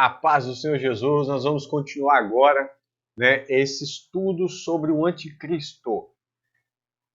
A paz do Senhor Jesus, nós vamos continuar agora, esse estudo sobre o anticristo.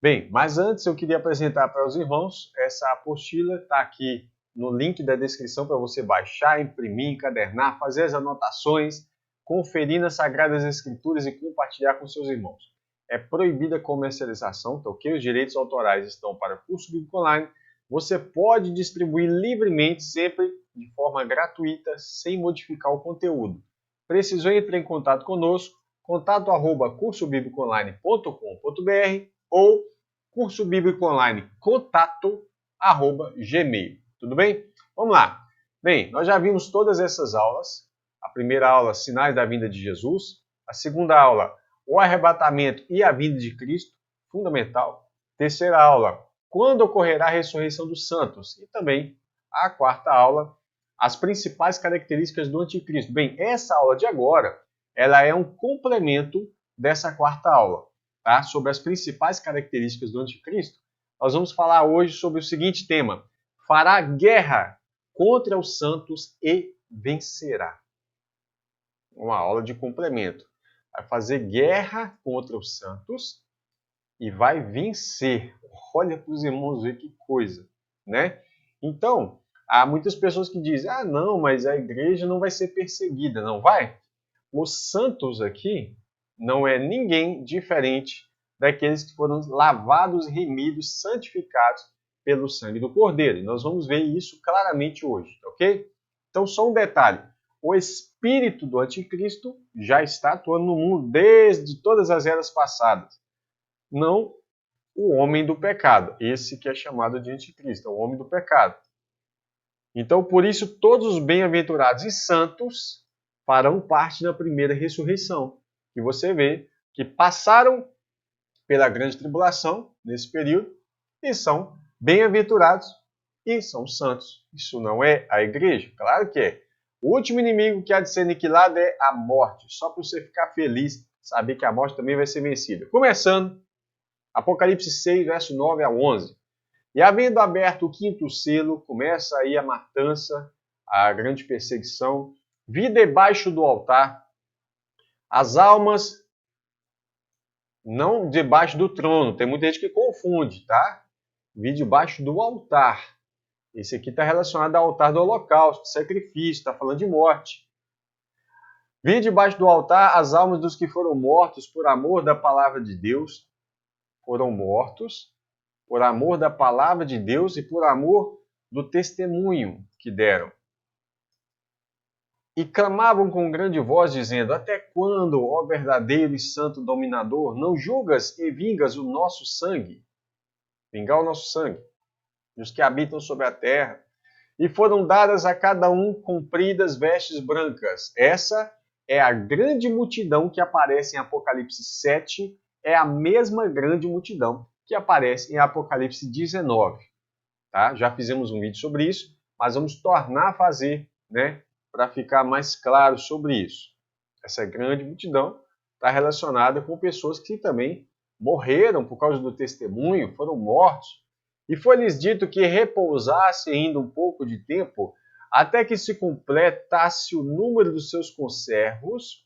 Bem, mas antes eu queria apresentar para os irmãos, essa apostila está aqui no link da descrição para você baixar, imprimir, encadernar, fazer as anotações, conferir nas Sagradas Escrituras e compartilhar com seus irmãos. É proibida a comercialização, tá ok? Os direitos autorais estão para o curso bíblico online. Você pode distribuir livremente, sempre de forma gratuita, sem modificar o conteúdo. Precisou entrar em contato conosco, contato@cursobiblicoonline.com.br ou cursobiblicoonline@gmail. Tudo bem? Vamos lá. Bem, nós já vimos todas essas aulas. A primeira aula, sinais da vinda de Jesus. A segunda aula, o arrebatamento e a vinda de Cristo, fundamental. Terceira aula, quando ocorrerá a ressurreição dos santos. E também a quarta aula, as principais características do anticristo. Bem, essa aula de agora, ela é um complemento dessa quarta aula, tá? Sobre as principais características do anticristo. Nós vamos falar hoje sobre o seguinte tema: fará guerra contra os santos e vencerá. Uma aula de complemento. Vai fazer guerra contra os santos e vai vencer. Olha para os irmãos ver que coisa, né? Então, há muitas pessoas que dizem, não, mas a igreja não vai ser perseguida, não vai? Os santos aqui não é ninguém diferente daqueles que foram lavados, remidos, santificados pelo sangue do Cordeiro. E nós vamos ver isso claramente hoje, ok? Então, só um detalhe. O espírito do anticristo já está atuando no mundo desde todas as eras passadas. Não o homem do pecado. Esse que é chamado de anticristo, é o homem do pecado. Então, por isso, todos os bem-aventurados e santos farão parte da primeira ressurreição. E você vê que passaram pela grande tribulação nesse período e são bem-aventurados e são santos. Isso não é a igreja? Claro que é. O último inimigo que há de ser aniquilado é a morte. Só para você ficar feliz, saber que a morte também vai ser vencida. Começando, Apocalipse 6, verso 9 a 11. E havendo aberto o quinto selo, começa aí a matança, a grande perseguição. Vi debaixo do altar as almas, não debaixo do trono. Tem muita gente que confunde, tá? Vi debaixo do altar. Esse aqui está relacionado ao altar do holocausto, do sacrifício, está falando de morte. Vi debaixo do altar as almas dos que foram mortos por amor da palavra de Deus. Foram mortos por amor da palavra de Deus e por amor do testemunho que deram. E clamavam com grande voz, dizendo: até quando, ó verdadeiro e santo dominador, não julgas e vingas o nosso sangue? Vingar o nosso sangue, dos que habitam sobre a terra. E foram dadas a cada um compridas vestes brancas. Essa é a grande multidão que aparece em Apocalipse 7, é a mesma grande multidão que aparece em Apocalipse 19. Tá? Já fizemos um vídeo sobre isso, mas vamos tornar a fazer, para ficar mais claro sobre isso. Essa grande multidão está relacionada com pessoas que também morreram por causa do testemunho, foram mortos. E foi-lhes dito que repousasse ainda um pouco de tempo, até que se completasse o número dos seus conservos,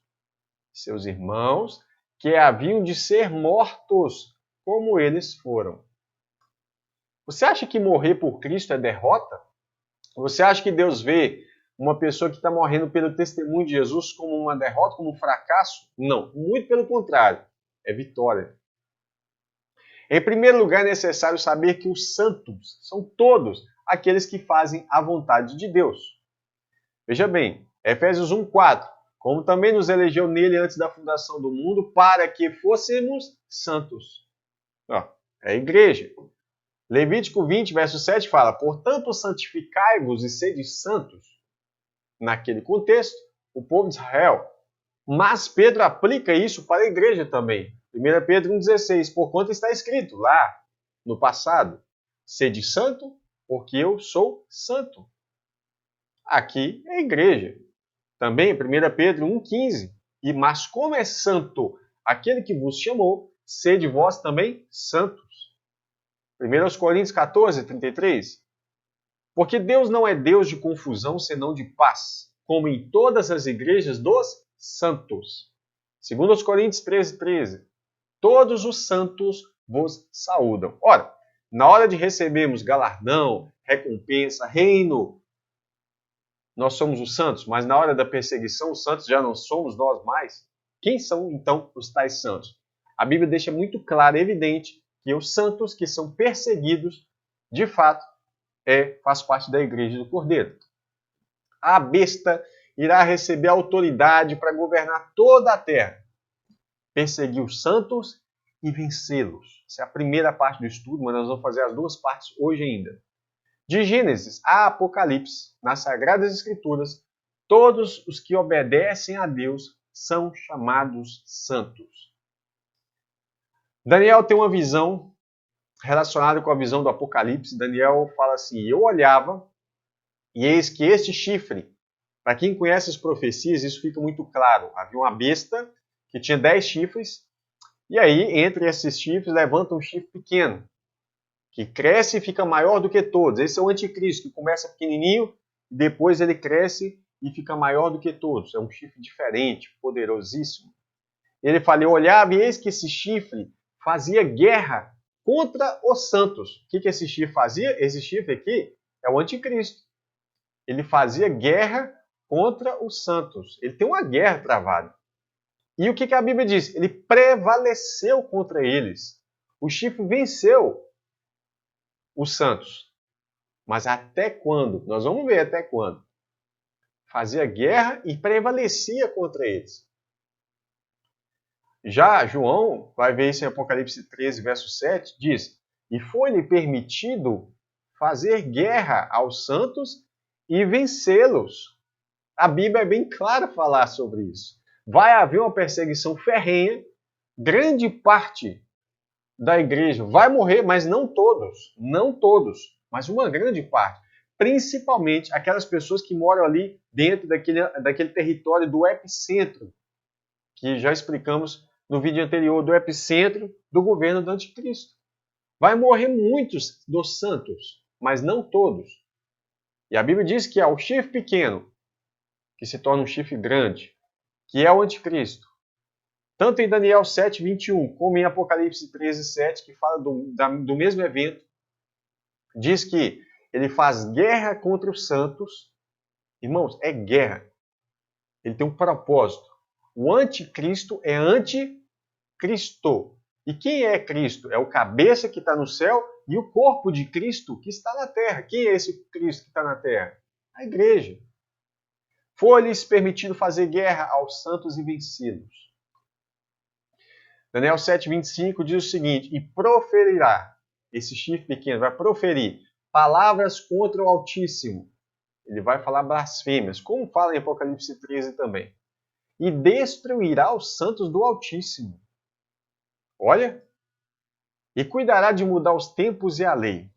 seus irmãos, que haviam de ser mortos, como eles foram. Você acha que morrer por Cristo é derrota? Você acha que Deus vê uma pessoa que está morrendo pelo testemunho de Jesus como uma derrota, como um fracasso? Não, muito pelo contrário, é vitória. Em primeiro lugar, é necessário saber que os santos são todos aqueles que fazem a vontade de Deus. Veja bem, Efésios 1:4, como também nos elegeu nele antes da fundação do mundo, para que fôssemos santos. É a igreja. Levítico 20, verso 7 fala: portanto, santificai-vos e sede santos. Naquele contexto, o povo de Israel. Mas Pedro aplica isso para a igreja também. 1 Pedro 1,16, porquanto está escrito lá no passado: sede santo, porque eu sou santo. Aqui é a igreja. Também 1 Pedro 1,15, mas como é santo aquele que vos chamou, sede vós também santos. 1 Coríntios 14, 33. Porque Deus não é Deus de confusão, senão de paz, como em todas as igrejas dos santos. Segundo os Coríntios 13:13, todos os santos vos saúdam. Ora, na hora de recebermos galardão, recompensa, reino, nós somos os santos, mas na hora da perseguição, os santos já não somos nós mais. Quem são, então, os tais santos? A Bíblia deixa muito claro e evidente que os santos que são perseguidos, de fato, faz parte da igreja do Cordeiro. A besta irá receber autoridade para governar toda a terra, perseguir os santos e vencê-los. Essa é a primeira parte do estudo, mas nós vamos fazer as duas partes hoje ainda. De Gênesis a Apocalipse, nas Sagradas Escrituras, todos os que obedecem a Deus são chamados santos. Daniel tem uma visão relacionada com a visão do Apocalipse. Daniel fala assim: eu olhava e eis que este chifre, para quem conhece as profecias, isso fica muito claro. Havia uma besta que tinha 10 chifres, e aí, entre esses chifres, levanta um chifre pequeno, que cresce e fica maior do que todos. Esse é o anticristo, que começa pequenininho, depois ele cresce e fica maior do que todos. É um chifre diferente, poderosíssimo. Ele fala: eu olhava e eis que esse chifre fazia guerra contra os santos. O que esse chifre fazia? Esse chifre aqui é o anticristo. Ele fazia guerra contra os santos. Ele tem uma guerra travada. E o que a Bíblia diz? Ele prevaleceu contra eles. O chifre venceu os santos. Mas até quando? Nós vamos ver até quando. Fazia guerra e prevalecia contra eles. Já João, vai ver isso em Apocalipse 13, verso 7, diz: e foi-lhe permitido fazer guerra aos santos e vencê-los. A Bíblia é bem clara falar sobre isso. Vai haver uma perseguição ferrenha, grande parte da igreja vai morrer, mas não todos, mas uma grande parte. Principalmente aquelas pessoas que moram ali dentro daquele território do epicentro, que já explicamos no vídeo anterior, do epicentro do governo do anticristo. Vai morrer muitos dos santos, mas não todos. E a Bíblia diz que há o chifre pequeno, que se torna um chifre grande, que é o anticristo. Tanto em Daniel 7:21, como em Apocalipse 13:7, que fala do mesmo evento, diz que ele faz guerra contra os santos. Irmãos, é guerra. Ele tem um propósito. O anticristo é anticristo. E quem é Cristo? É o cabeça que está no céu e o corpo de Cristo que está na terra. Quem é esse Cristo que está na terra? A igreja. Foi-lhes permitido fazer guerra aos santos e vencê-los. Daniel 7:25 diz o seguinte: e proferirá, esse chifre pequeno vai proferir palavras contra o Altíssimo. Ele vai falar blasfêmias, como fala em Apocalipse 13 também. E destruirá os santos do Altíssimo. Olha, e cuidará de mudar os tempos e a lei.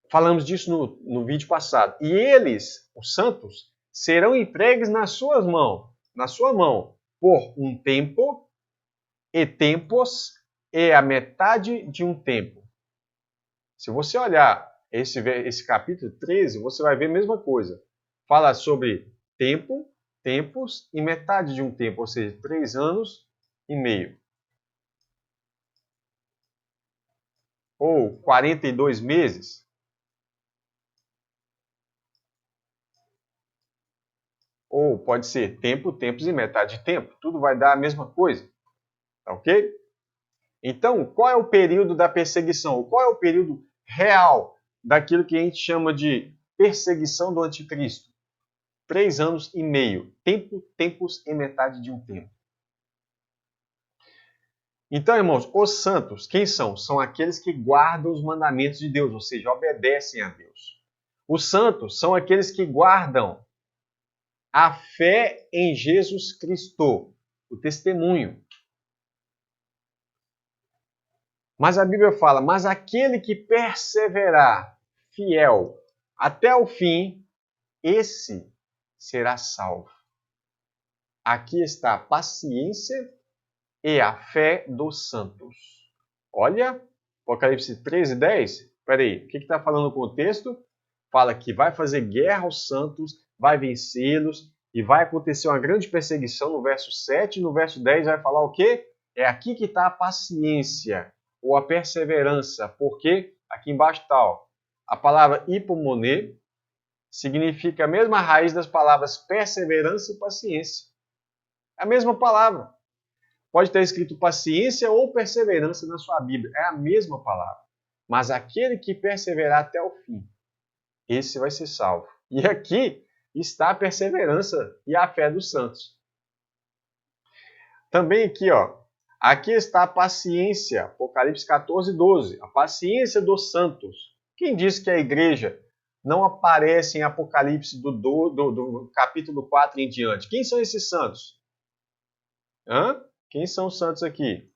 Falamos disso no vídeo passado. E eles, os santos, serão entregues na sua mão, por um tempo e tempos e a metade de um tempo. Se você olhar esse capítulo 13, você vai ver a mesma coisa. Fala sobre tempo, tempos e metade de um tempo, ou seja, 3 anos e meio. Ou 42 meses. Ou pode ser tempo, tempos e metade de tempo. Tudo vai dar a mesma coisa. Tá ok? Então, qual é o período da perseguição? Qual é o período real daquilo que a gente chama de perseguição do anticristo? 3 anos e meio. Tempo, tempos e metade de um tempo. Então, irmãos, os santos, quem são? São aqueles que guardam os mandamentos de Deus, ou seja, obedecem a Deus. Os santos são aqueles que guardam a fé em Jesus Cristo, o testemunho. Mas a Bíblia fala, mas aquele que perseverar fiel até o fim, esse será salvo. Aqui está a paciência e a fé dos santos. Olha, Apocalipse 13:10. Espera aí, o que está falando o contexto? Fala que vai fazer guerra aos santos, vai vencê-los e vai acontecer uma grande perseguição no verso 7. No verso 10 vai falar o quê? É aqui que está a paciência ou a perseverança, porque aqui embaixo está a palavra hipomone, significa a mesma raiz das palavras perseverança e paciência. É a mesma palavra. Pode ter escrito paciência ou perseverança na sua Bíblia. É a mesma palavra. Mas aquele que perseverar até o fim, esse vai ser salvo. E aqui está a perseverança e a fé dos santos. Também aqui, aqui está a paciência, Apocalipse 14, 12. A paciência dos santos. Quem diz que a igreja não aparece em Apocalipse do capítulo 4 em diante? Quem são esses santos? Quem são os santos aqui?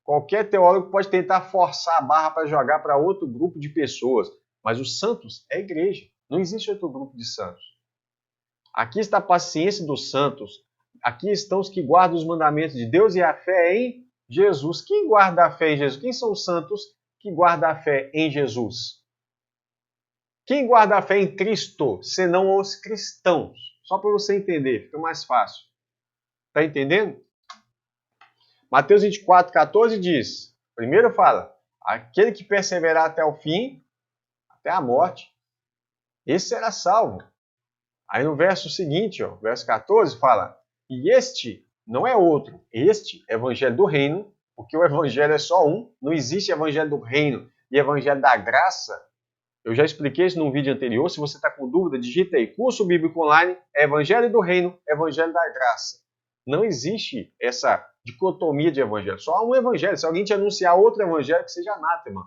Qualquer teólogo pode tentar forçar a barra para jogar para outro grupo de pessoas, mas os santos é a igreja. Não existe outro grupo de santos. Aqui está a paciência dos santos. Aqui estão os que guardam os mandamentos de Deus e a fé em Jesus. Quem guarda a fé em Jesus? Quem são os santos que guardam a fé em Jesus? Quem guarda a fé em Cristo, senão os cristãos? Só para você entender, fica mais fácil. Está entendendo? Mateus 24, 14 diz, primeiro fala, aquele que perseverar até o fim, até a morte, esse será salvo. Aí no verso seguinte, verso 14, fala, e este não é outro, este é o evangelho do reino, porque o evangelho é só um, não existe evangelho do reino e evangelho da graça. Eu já expliquei isso num vídeo anterior, se você está com dúvida, digita aí, curso bíblico online, evangelho do reino, evangelho da graça. Não existe essa dicotomia de evangelho, só há um evangelho. Se alguém te anunciar outro evangelho, que seja anátema.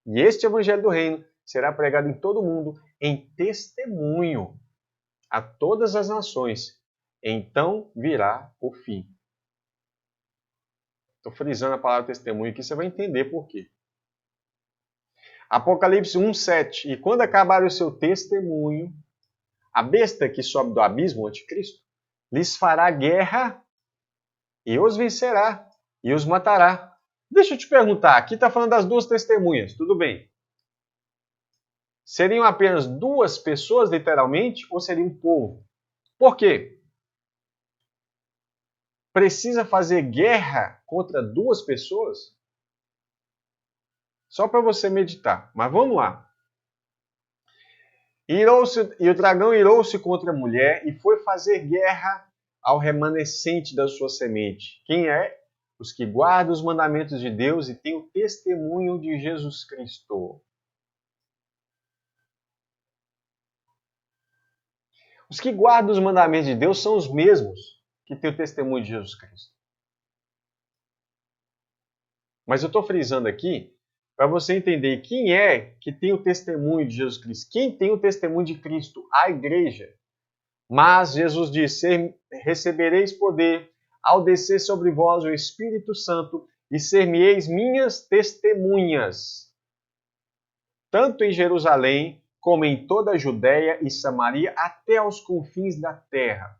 E este evangelho do reino será pregado em todo o mundo em testemunho a todas as nações. Então virá o fim. Estou frisando a palavra testemunho aqui, você vai entender por quê. Apocalipse 1:7. E quando acabar o seu testemunho, a besta que sobe do abismo, o anticristo, lhes fará guerra e os vencerá e os matará. Deixa eu te perguntar, aqui está falando das duas testemunhas, tudo bem. Seriam apenas duas pessoas, literalmente, ou seria um povo? Por quê? Precisa fazer guerra contra duas pessoas? Só para você meditar, mas vamos lá. E o dragão irou-se contra a mulher e foi fazer guerra ao remanescente da sua semente. Quem é? Os que guardam os mandamentos de Deus e têm o testemunho de Jesus Cristo. Os que guardam os mandamentos de Deus são os mesmos que têm o testemunho de Jesus Cristo. Mas eu estou frisando aqui para você entender quem é que tem o testemunho de Jesus Cristo. Quem tem o testemunho de Cristo? A igreja. Mas Jesus disse, recebereis poder ao descer sobre vós o Espírito Santo e ser-me-eis minhas testemunhas, tanto em Jerusalém como em toda a Judéia e Samaria, até aos confins da terra.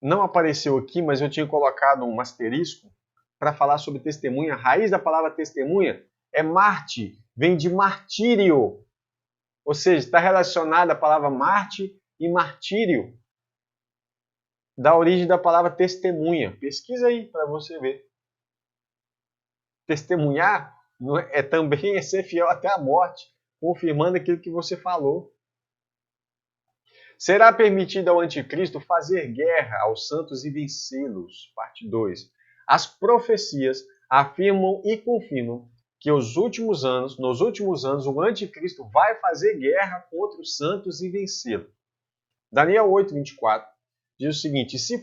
Não apareceu aqui, mas eu tinha colocado um asterisco para falar sobre testemunha. A raiz da palavra testemunha é marte, vem de martírio. Ou seja, está relacionada a palavra Marte e martírio, da origem da palavra testemunha. Pesquisa aí para você ver. Testemunhar é também ser fiel até a morte, confirmando aquilo que você falou. Será permitido ao anticristo fazer guerra aos santos e vencê-los. Parte 2. As profecias afirmam e confirmam que nos últimos anos, o anticristo vai fazer guerra contra os santos e vencê-los. Daniel 8:24 diz o seguinte, se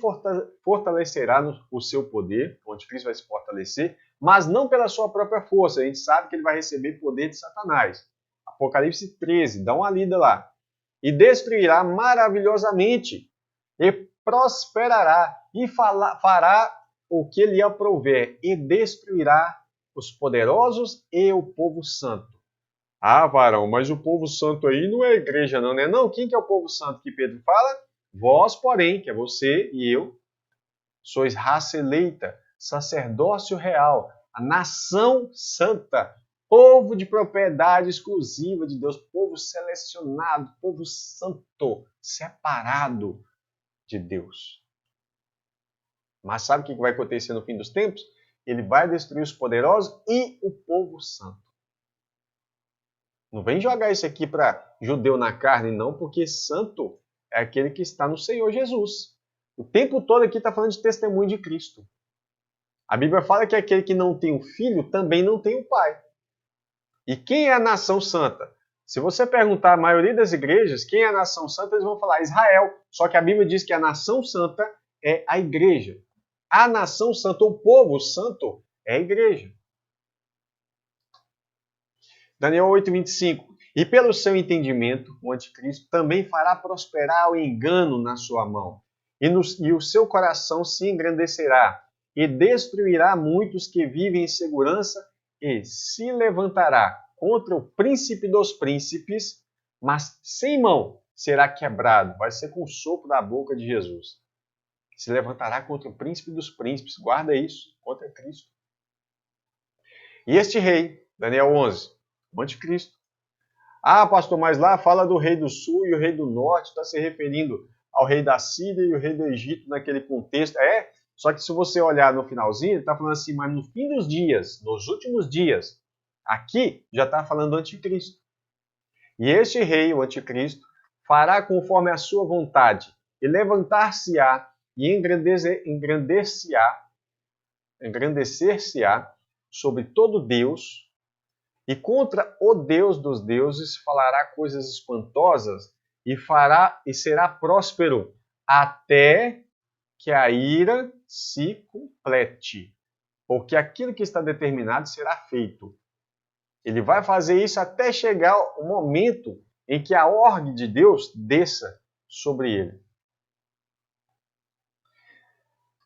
fortalecerá o seu poder, o anticristo vai se fortalecer, mas não pela sua própria força. A gente sabe que ele vai receber poder de Satanás. Apocalipse 13, dá uma lida lá. E destruirá maravilhosamente, e prosperará, e fará o que lhe aprouver, e destruirá os poderosos e o povo santo. Ah, varão, mas o povo santo aí não é a igreja não, né? Não, quem que é o povo santo que Pedro fala? Vós, porém, que é você e eu, sois raça eleita, sacerdócio real, a nação santa, povo de propriedade exclusiva de Deus, povo selecionado, povo santo, separado de Deus. Mas sabe o que vai acontecer no fim dos tempos? Ele vai destruir os poderosos e o povo santo. Não vem jogar isso aqui para judeu na carne, não, porque santo é aquele que está no Senhor Jesus. O tempo todo aqui está falando de testemunho de Cristo. A Bíblia fala que aquele que não tem o filho também não tem o pai. E quem é a nação santa? Se você perguntar a maioria das igrejas, quem é a nação santa, eles vão falar Israel. Só que a Bíblia diz que a nação santa é a igreja. A nação santa, o povo santo, é a igreja. Daniel 8:25. E pelo seu entendimento, o anticristo também fará prosperar o engano na sua mão. E o seu coração se engrandecerá e destruirá muitos que vivem em segurança e se levantará contra o príncipe dos príncipes, mas sem mão será quebrado. Vai ser com o sopro da boca de Jesus. Se levantará contra o príncipe dos príncipes. Guarda isso, contra Cristo. E este rei, Daniel 11, o anticristo. Ah, pastor, mas lá fala do rei do sul e o rei do norte, está se referindo ao rei da Síria e o rei do Egito naquele contexto. Só que se você olhar no finalzinho, ele está falando assim, mas no fim dos dias, nos últimos dias, aqui já está falando do anticristo. E este rei, o anticristo, fará conforme a sua vontade, e levantar-se-á e engrandecer-se-á sobre todo Deus, e contra o Deus dos deuses falará coisas espantosas e será próspero até que a ira se complete. Porque aquilo que está determinado será feito. Ele vai fazer isso até chegar o momento em que a ordem de Deus desça sobre ele.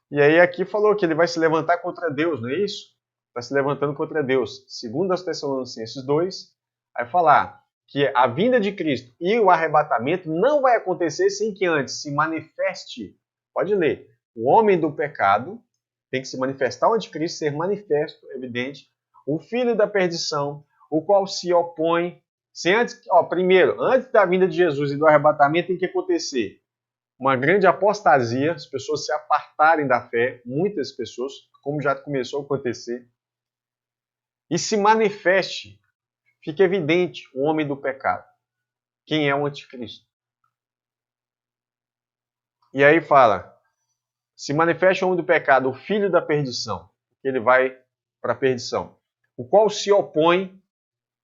E aí aqui falou que ele vai se levantar contra Deus, não é isso? Está se levantando contra Deus. Segundo as Tessalonicenses 2, vai falar que a vinda de Cristo e o arrebatamento não vai acontecer sem que antes se manifeste. Pode ler. O homem do pecado tem que se manifestar, o anticristo ser manifesto, evidente. O filho da perdição, o qual se opõe. Primeiro, antes da vinda de Jesus e do arrebatamento, tem que acontecer uma grande apostasia, as pessoas se apartarem da fé, muitas pessoas, como já começou a acontecer. E se manifeste, fica evidente o homem do pecado. Quem é o anticristo? E aí fala, se manifeste o homem do pecado, o filho da perdição, que ele vai para a perdição, o qual se opõe,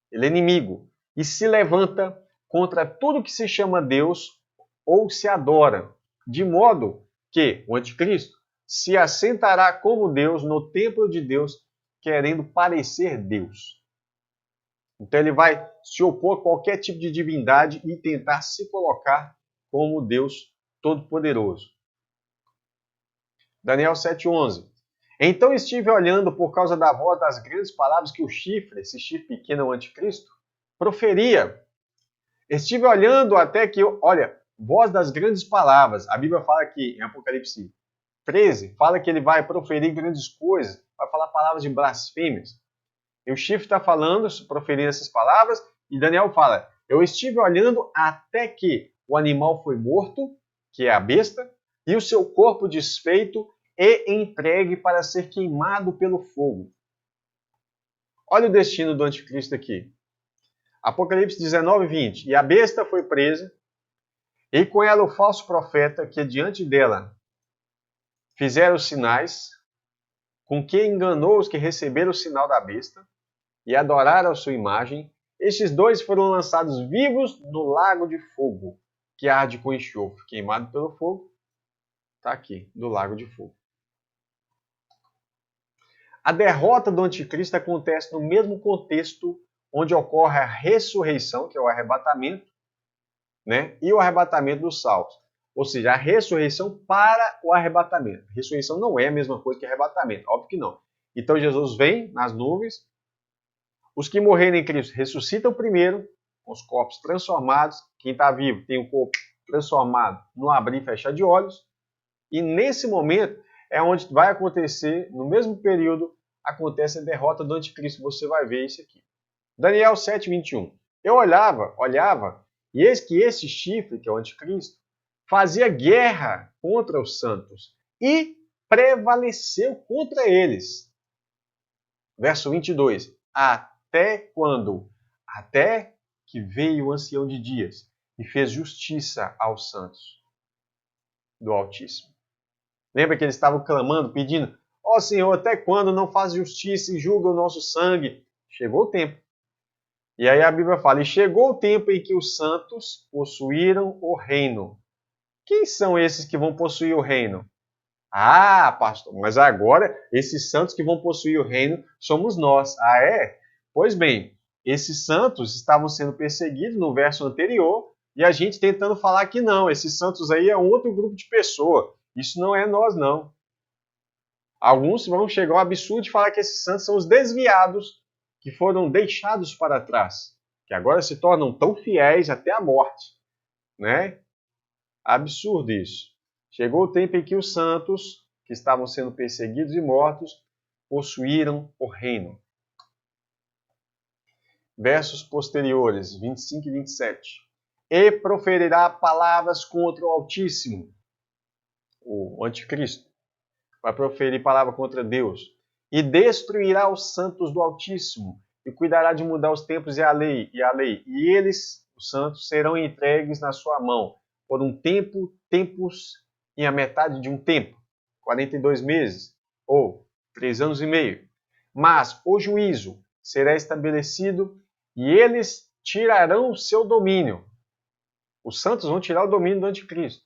ele é inimigo, e se levanta contra tudo que se chama Deus ou se adora, de modo que o anticristo se assentará como Deus no templo de Deus, querendo parecer Deus. Então ele vai se opor a qualquer tipo de divindade e tentar se colocar como Deus Todo-Poderoso. Daniel 7:11. Então estive olhando por causa da voz das grandes palavras que o chifre, esse chifre pequeno, o anticristo, proferia. Estive olhando até que, voz das grandes palavras. A Bíblia fala aqui, em Apocalipse 13, fala que ele vai proferir grandes coisas, vai falar palavras de blasfêmias. E o chifre está falando, proferindo essas palavras, e Daniel fala, eu estive olhando até que o animal foi morto, que é a besta, e o seu corpo desfeito e entregue para ser queimado pelo fogo. Olha o destino do anticristo aqui. Apocalipse 19:20. E a besta foi presa, e com ela o falso profeta, que diante dela fizeram os sinais, com que enganou os que receberam o sinal da besta e adoraram a sua imagem. Estes dois foram lançados vivos no lago de fogo, que arde com enxofre, queimado pelo fogo. Está aqui, do lago de fogo. A derrota do anticristo acontece no mesmo contexto onde ocorre a ressurreição, que é o arrebatamento, né? E o arrebatamento dos salvos. Ou seja, a ressurreição para o arrebatamento. A ressurreição não é a mesma coisa que arrebatamento, óbvio que não. Então Jesus vem nas nuvens, os que morrerem em Cristo ressuscitam primeiro, com os corpos transformados. Quem está vivo tem o corpo transformado no abrir e fechar de olhos. E nesse momento é onde vai acontecer, no mesmo período, acontece a derrota do anticristo. Você vai ver isso aqui. Daniel 7:21. Eu olhava, e eis que esse chifre, que é o anticristo, fazia guerra contra os santos e prevaleceu contra eles. Verso 22. Até quando? Até que veio o ancião de dias e fez justiça aos santos do Altíssimo. Lembra que eles estavam clamando, pedindo: ó Senhor, até quando não faz justiça e julga o nosso sangue? Chegou o tempo. E aí a Bíblia fala: e chegou o tempo em que os santos possuíram o reino. Quem são esses que vão possuir o reino? Ah, pastor, mas agora esses santos que vão possuir o reino somos nós. Ah, é? Pois bem, esses santos estavam sendo perseguidos no verso anterior e a gente tentando falar que não, esses santos aí é um outro grupo de pessoa. Isso não é nós, não. Alguns vão chegar ao absurdo de falar que esses santos são os desviados que foram deixados para trás, que agora se tornam tão fiéis até a morte, né? Absurdo isso. Chegou o tempo em que os santos, que estavam sendo perseguidos e mortos, possuíram o reino. Versos posteriores, 25 e 27. E proferirá palavras contra o Altíssimo, o anticristo. Vai proferir palavra contra Deus. E destruirá os santos do Altíssimo, e cuidará de mudar os tempos e a lei. E eles, os santos, serão entregues na sua mão, por um tempo, tempos e a metade de um tempo, 42 meses, ou 3 anos e meio. Mas o juízo será estabelecido e eles tirarão o seu domínio. Os santos vão tirar o domínio do anticristo,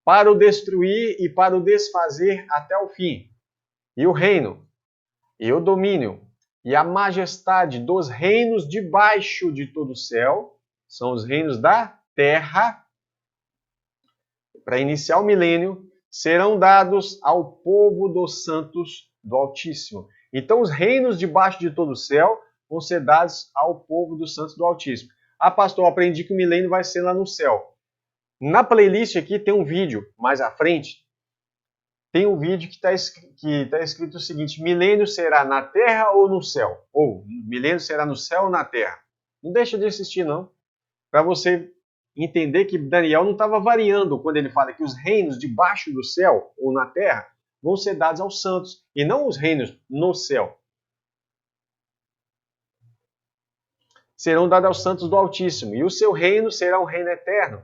para o destruir e para o desfazer até o fim. E o reino, e o domínio, e a majestade dos reinos debaixo de todo o céu, são os reinos da terra, para iniciar o milênio, serão dados ao povo dos santos do Altíssimo. Então, os reinos debaixo de todo o céu vão ser dados ao povo dos santos do Altíssimo. Ah, pastor, eu aprendi que o milênio vai ser lá no céu. Na playlist aqui tem um vídeo, mais à frente, tem um vídeo que está escrito o seguinte: milênio será na terra ou no céu? Ou milênio será no céu ou na terra? Não deixa de assistir, não. Para você entender que Daniel não estava variando quando ele fala que os reinos debaixo do céu ou na terra vão ser dados aos santos, e não os reinos no céu. Serão dados aos santos do Altíssimo, e o seu reino será um reino eterno.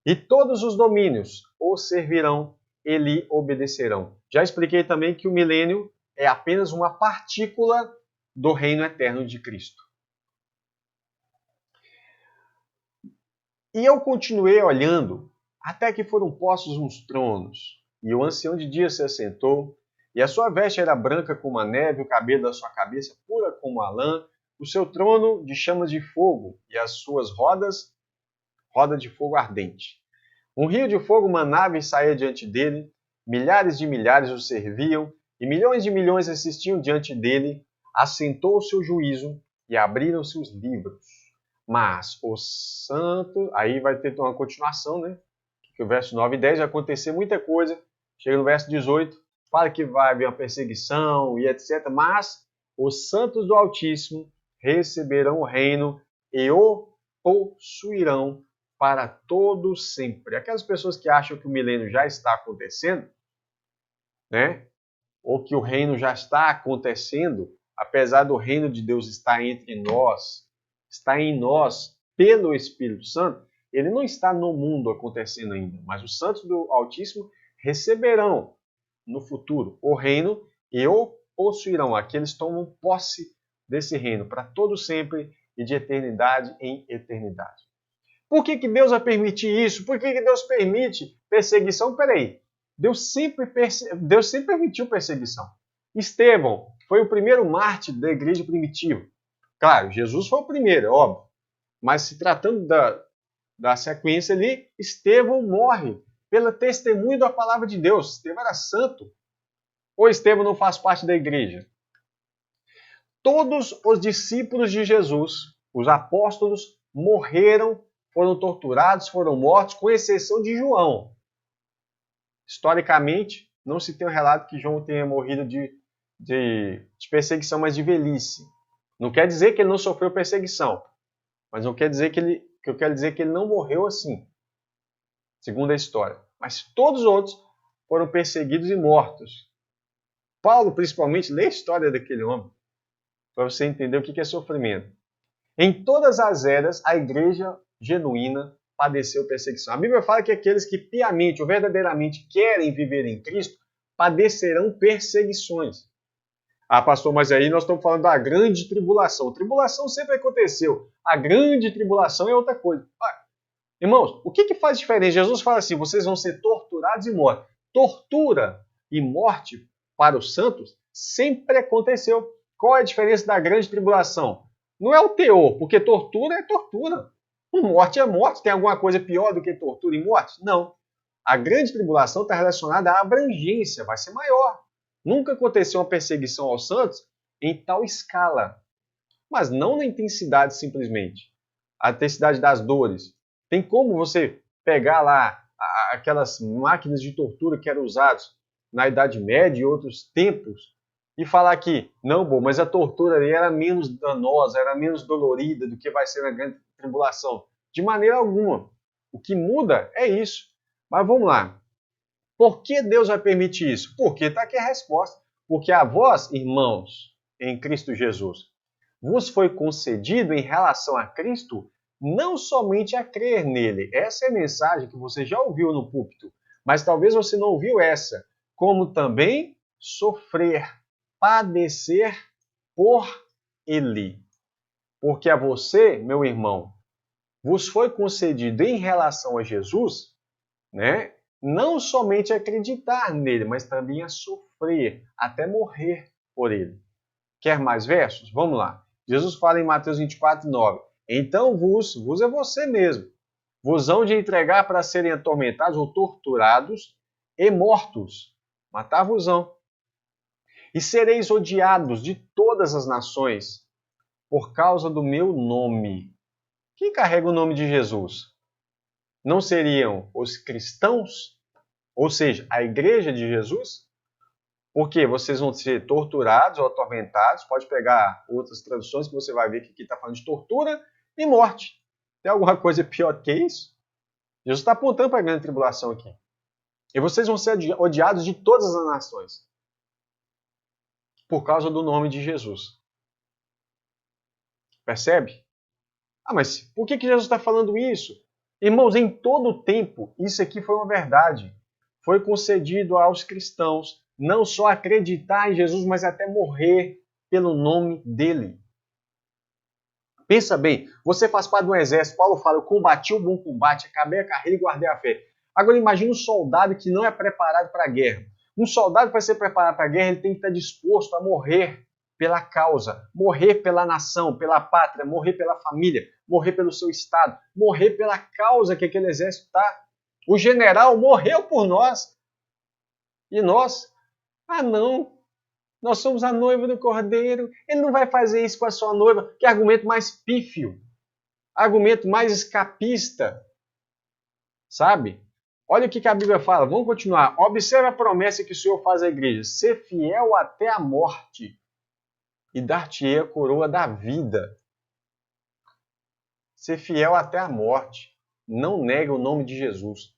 E todos os domínios o servirão e lhe obedecerão. Já expliquei também que o milênio é apenas uma partícula do reino eterno de Cristo. E eu continuei olhando, até que foram postos uns tronos, e o ancião de dias se assentou, e a sua veste era branca como a neve, o cabelo da sua cabeça pura como a lã, o seu trono de chamas de fogo, e as suas rodas, roda de fogo ardente. Um rio de fogo manava e saía diante dele, milhares de milhares o serviam, e milhões de milhões assistiam diante dele. Assentou o seu juízo, e abriram-se os livros. Mas o santo, aí vai ter uma continuação, né? Que o verso 9 e 10 vai acontecer muita coisa. Chega no verso 18, fala que vai haver uma perseguição e etc. Mas os santos do Altíssimo receberão o reino e o possuirão para todo sempre. Aquelas pessoas que acham que o milênio já está acontecendo, né? Ou que o reino já está acontecendo, apesar do reino de Deus estar entre nós, está em nós pelo Espírito Santo, ele não está no mundo acontecendo ainda, mas os santos do Altíssimo receberão no futuro o reino e o possuirão. Aqueles tomam posse desse reino para todo sempre e de eternidade em eternidade. Por que Deus vai permitir isso? Por que Deus permite perseguição? Peraí, Deus sempre permitiu perseguição. Estevão foi o primeiro mártir da igreja primitiva. Claro, Jesus foi o primeiro, é óbvio. Mas se tratando da sequência ali, Estevão morre pelo testemunho da palavra de Deus. Estevão era santo. Ou Estevão não faz parte da igreja? Todos os discípulos de Jesus, os apóstolos, morreram, foram torturados, foram mortos, com exceção de João. Historicamente, não se tem um relato que João tenha morrido de perseguição, mas de velhice. Não quer dizer que ele não sofreu perseguição, mas não quer dizer que eu quero dizer que ele não morreu assim, segundo a história. Mas todos os outros foram perseguidos e mortos. Paulo, principalmente, lê a história daquele homem, para você entender o que é sofrimento. Em todas as eras, a igreja genuína padeceu perseguição. A Bíblia fala que aqueles que piamente ou verdadeiramente querem viver em Cristo padecerão perseguições. Ah, pastor, mas aí nós estamos falando da grande tribulação. Tribulação sempre aconteceu. A grande tribulação é outra coisa. Ah, irmãos, o que faz diferença? Jesus fala assim, vocês vão ser torturados e mortos. Tortura e morte para os santos sempre aconteceu. Qual é a diferença da grande tribulação? Não é o teor, porque tortura é tortura. Morte é morte. Tem alguma coisa pior do que tortura e morte? Não. A grande tribulação está relacionada à abrangência, vai ser maior. Nunca aconteceu uma perseguição aos santos em tal escala, mas não na intensidade simplesmente. A intensidade das dores. Tem como você pegar lá aquelas máquinas de tortura que eram usadas na Idade Média e outros tempos e falar que, não, bom, mas a tortura ali era menos danosa, era menos dolorida do que vai ser na grande tribulação. De maneira alguma. O que muda é isso. Mas vamos lá. Por que Deus vai permitir isso? Porque está aqui a resposta. Porque a vós, irmãos, em Cristo Jesus, vos foi concedido em relação a Cristo não somente a crer nele. Essa é a mensagem que você já ouviu no púlpito, mas talvez você não ouviu essa. Como também sofrer, padecer por ele. Porque a você, meu irmão, vos foi concedido em relação a Jesus, né? Não somente acreditar nele, mas também a sofrer, até morrer por ele. Quer mais versos? Vamos lá. Jesus fala em Mateus 24:9. Então vos é você mesmo, vos hão de entregar para serem atormentados ou torturados e mortos. Matar-vos-ão. E sereis odiados de todas as nações por causa do meu nome. Quem carrega o nome de Jesus? Não seriam os cristãos? Ou seja, a igreja de Jesus? Porque vocês vão ser torturados ou atormentados. Pode pegar outras traduções que você vai ver que aqui está falando de tortura e morte. Tem alguma coisa pior que isso? Jesus está apontando para a grande tribulação aqui. E vocês vão ser odiados de todas as nações. Por causa do nome de Jesus. Percebe? Ah, mas por que Jesus está falando isso? Irmãos, em todo o tempo, isso aqui foi uma verdade. Foi concedido aos cristãos não só acreditar em Jesus, mas até morrer pelo nome dele. Pensa bem, você faz parte de um exército, Paulo fala, eu combati o bom combate, acabei a carreira e guardei a fé. Agora imagine um soldado que não é preparado para a guerra. Um soldado, para ser preparado para a guerra, ele tem que estar disposto a morrer pela causa, morrer pela nação, pela pátria, morrer pela família, morrer pelo seu estado, morrer pela causa que aquele exército está. O general morreu por nós. E nós? Ah, não. Nós somos a noiva do Cordeiro. Ele não vai fazer isso com a sua noiva. Que argumento mais pífio. Argumento mais escapista. Sabe? Olha o que a Bíblia fala. Vamos continuar. Observe a promessa que o Senhor faz à igreja. Ser fiel até a morte e dar-te-ei a coroa da vida. Ser fiel até a morte. Não nega o nome de Jesus.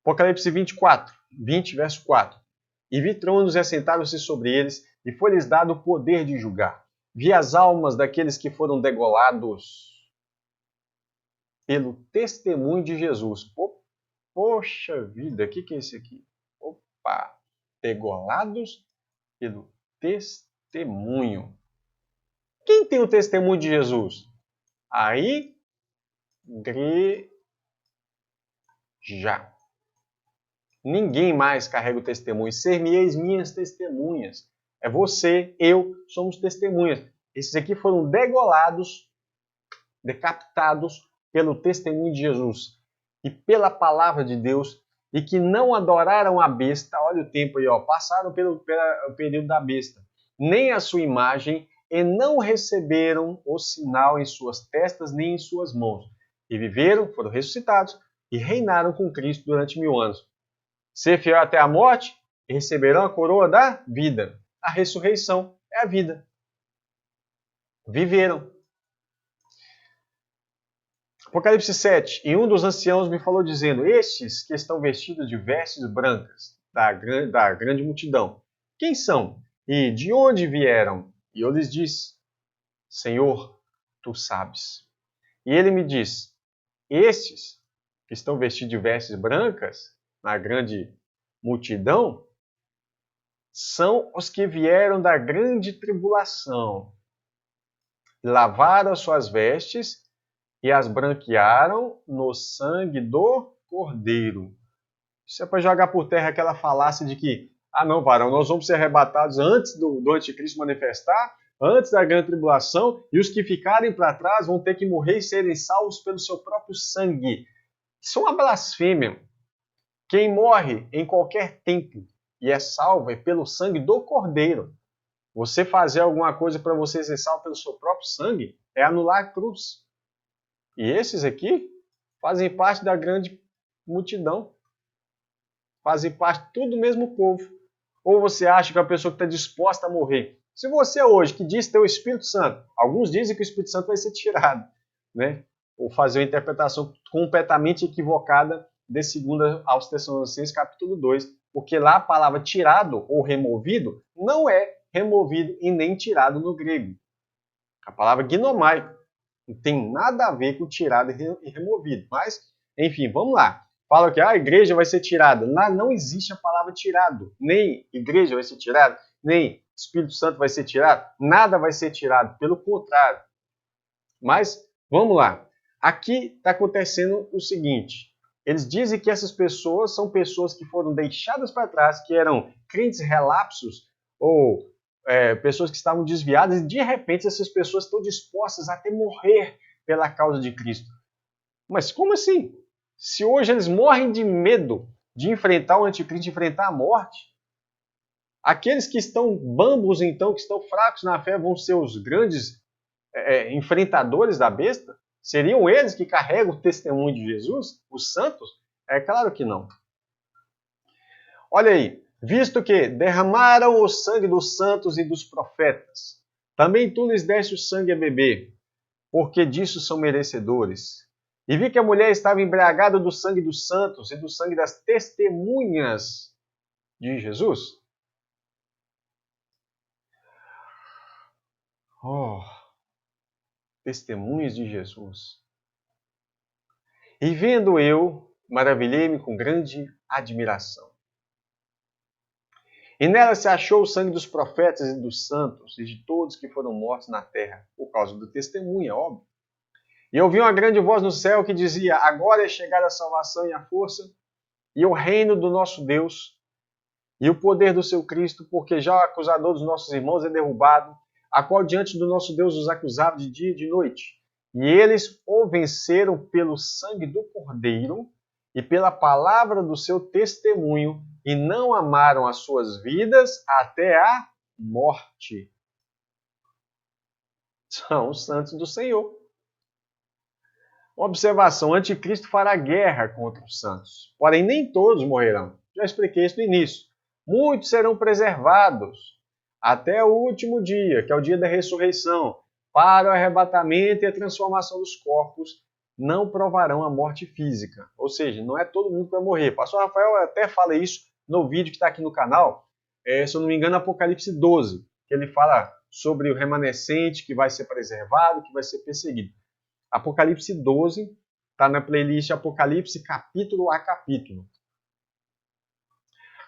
Apocalipse 20, verso 4. E vi tronos e assentaram-se sobre eles, e foi-lhes dado o poder de julgar. Vi as almas daqueles que foram degolados pelo testemunho de Jesus. Poxa vida, o que é isso aqui? Opa! Degolados pelo testemunho. Quem tem o testemunho de Jesus? A igreja. Ninguém mais carrega o testemunho. Ser-me-eis minhas testemunhas. É você, eu, somos testemunhas. Esses aqui foram degolados, decapitados pelo testemunho de Jesus e pela palavra de Deus, e que não adoraram a besta. Olha o tempo aí, ó, passaram pelo período da besta, nem a sua imagem, e não receberam o sinal em suas testas nem em suas mãos. E viveram, foram ressuscitados e reinaram com Cristo durante 1000 anos. Ser fiel até a morte, e receberão a coroa da vida. A ressurreição É a vida. Viveram. Apocalipse 7. E um dos anciãos me falou dizendo: estes que estão vestidos de vestes brancas, da grande multidão, quem são? E de onde vieram? E eu lhes disse: Senhor, tu sabes. E ele me diz: estes que estão vestidos de vestes brancas, na grande multidão, são os que vieram da grande tribulação, lavaram as suas vestes e as branquearam no sangue do Cordeiro. Isso é para jogar por terra aquela falácia de que, não, varão, nós vamos ser arrebatados antes do anticristo manifestar, antes da grande tribulação, e os que ficarem para trás vão ter que morrer e serem salvos pelo seu próprio sangue. Isso é uma blasfêmia. Quem morre em qualquer tempo e é salvo é pelo sangue do Cordeiro. Você fazer alguma coisa para você ser salvo pelo seu próprio sangue é anular a cruz. E esses aqui fazem parte da grande multidão. Fazem parte tudo do mesmo povo. Ou você acha que é uma pessoa que está disposta a morrer? Se você hoje, que diz ter o Espírito Santo, alguns dizem que o Espírito Santo vai ser tirado, né? Ou fazer uma interpretação completamente equivocada de 2 aos Tessalonicenses, capítulo 2, porque lá a palavra tirado ou removido não é removido e nem tirado no grego. A palavra ginomai não tem nada a ver com tirado e removido. Mas, enfim, vamos lá. Fala que a igreja vai ser tirada. Lá não existe a palavra tirado. Nem igreja vai ser tirada, nem Espírito Santo vai ser tirado. Nada vai ser tirado, pelo contrário. Mas, vamos lá. Aqui está acontecendo o seguinte. Eles dizem que essas pessoas são pessoas que foram deixadas para trás, que eram crentes relapsos ou pessoas que estavam desviadas, e de repente essas pessoas estão dispostas a até morrer pela causa de Cristo. Mas como assim? Se hoje eles morrem de medo de enfrentar o anticristo, de enfrentar a morte, aqueles que estão bambos, então, que estão fracos na fé, vão ser os grandes enfrentadores da besta? Seriam eles que carregam o testemunho de Jesus? Os santos? É claro que não. Olha aí. Visto que derramaram o sangue dos santos e dos profetas, também tu lhes deste o sangue a beber, porque disso são merecedores. E vi que a mulher estava embriagada do sangue dos santos e do sangue das testemunhas de Jesus. Oh, testemunhas de Jesus. E vendo eu, maravilhei-me com grande admiração. E nela se achou o sangue dos profetas e dos santos e de todos que foram mortos na terra, por causa do testemunho, é óbvio. E ouvi uma grande voz no céu que dizia: agora é chegada a salvação e a força, e o reino do nosso Deus, e o poder do seu Cristo, porque já o acusador dos nossos irmãos é derrubado, a qual diante do nosso Deus os acusava de dia e de noite. E eles o venceram pelo sangue do Cordeiro e pela palavra do seu testemunho, e não amaram as suas vidas até a morte. São os santos do Senhor. Observação: o anticristo fará guerra contra os santos, porém nem todos morrerão. Já expliquei isso no início. Muitos serão preservados até o último dia, que é o dia da ressurreição, para o arrebatamento e a transformação dos corpos. Não provarão a morte física. Ou seja, não é todo mundo que vai morrer. O pastor Rafael até fala isso no vídeo que está aqui no canal, se eu não me engano, Apocalipse 12, que ele fala sobre o remanescente que vai ser preservado, que vai ser perseguido. Apocalipse 12, está na playlist Apocalipse capítulo a capítulo.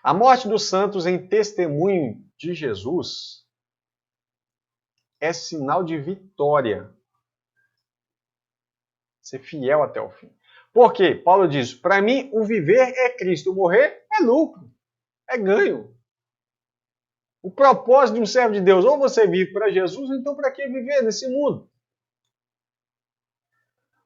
A morte dos santos em testemunho de Jesus é sinal de vitória. Ser fiel até o fim. Por quê? Paulo diz, para mim o viver é Cristo, o morrer é lucro, é ganho. O propósito de um servo de Deus, ou você vive para Jesus, ou então para que viver nesse mundo?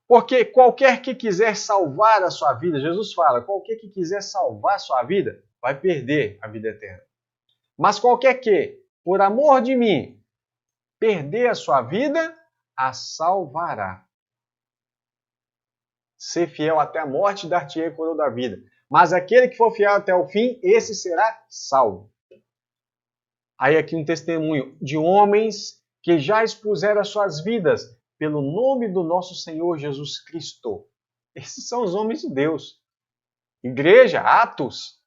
Porque qualquer que quiser salvar a sua vida, Jesus fala, qualquer que quiser salvar a sua vida, vai perder a vida eterna. Mas qualquer que, por amor de mim, perder a sua vida, a salvará. Ser fiel até a morte, dar-te-ei a coroa da vida. Mas aquele que for fiel até o fim, esse será salvo. Aí aqui um testemunho de homens que já expuseram as suas vidas pelo nome do nosso Senhor Jesus Cristo. Esses são os homens de Deus. Igreja, Atos.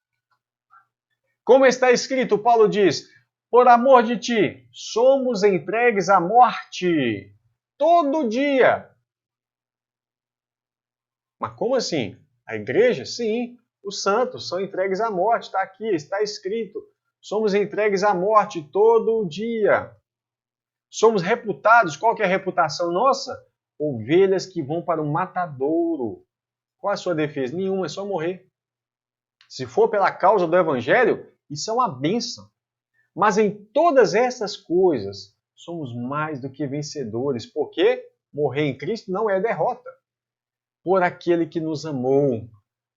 Como está escrito, Paulo diz, por amor de ti, somos entregues à morte todo dia. Mas como assim? A igreja? Sim, os santos são entregues à morte. Está aqui, está escrito. Somos entregues à morte todo dia. Somos reputados. Qual que é a reputação nossa? Ovelhas que vão para o matadouro. Qual a sua defesa? Nenhuma, é só morrer. Se for pela causa do evangelho, isso é uma bênção. Mas em todas essas coisas, somos mais do que vencedores. Porque morrer em Cristo não é derrota. Por aquele que nos amou.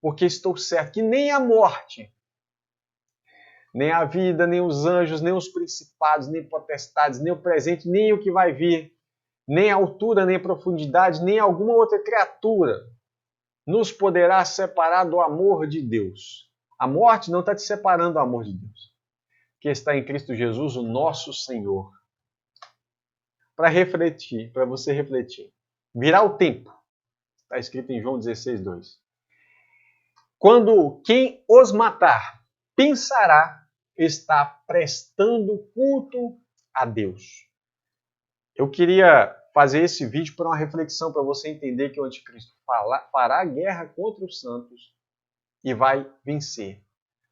Porque estou certo que nem a morte, nem a vida, nem os anjos, nem os principados, nem potestades, nem o presente, nem o que vai vir, nem a altura, nem a profundidade, nem alguma outra criatura nos poderá separar do amor de Deus. A morte não está te separando do amor de Deus, que está em Cristo Jesus, o nosso Senhor. Para refletir, para você refletir. Virá o tempo. Está escrito em João 16:2. Quando quem os matar pensará estar prestando culto a Deus. Eu queria fazer esse vídeo para uma reflexão, para você entender que o anticristo fará guerra contra os santos e vai vencer.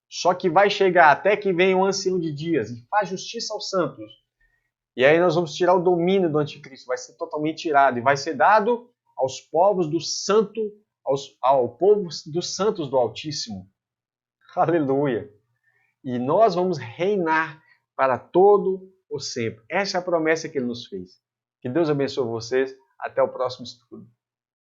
Só que vai chegar até que venha um ancião de dias e faz justiça aos santos. E aí nós vamos tirar o domínio do anticristo, vai ser totalmente tirado e vai ser dado aos povos do santo, ao povo dos santos do Altíssimo. Aleluia! E nós vamos reinar para todo o sempre. Essa é a promessa que ele nos fez. Que Deus abençoe vocês. Até o próximo estudo.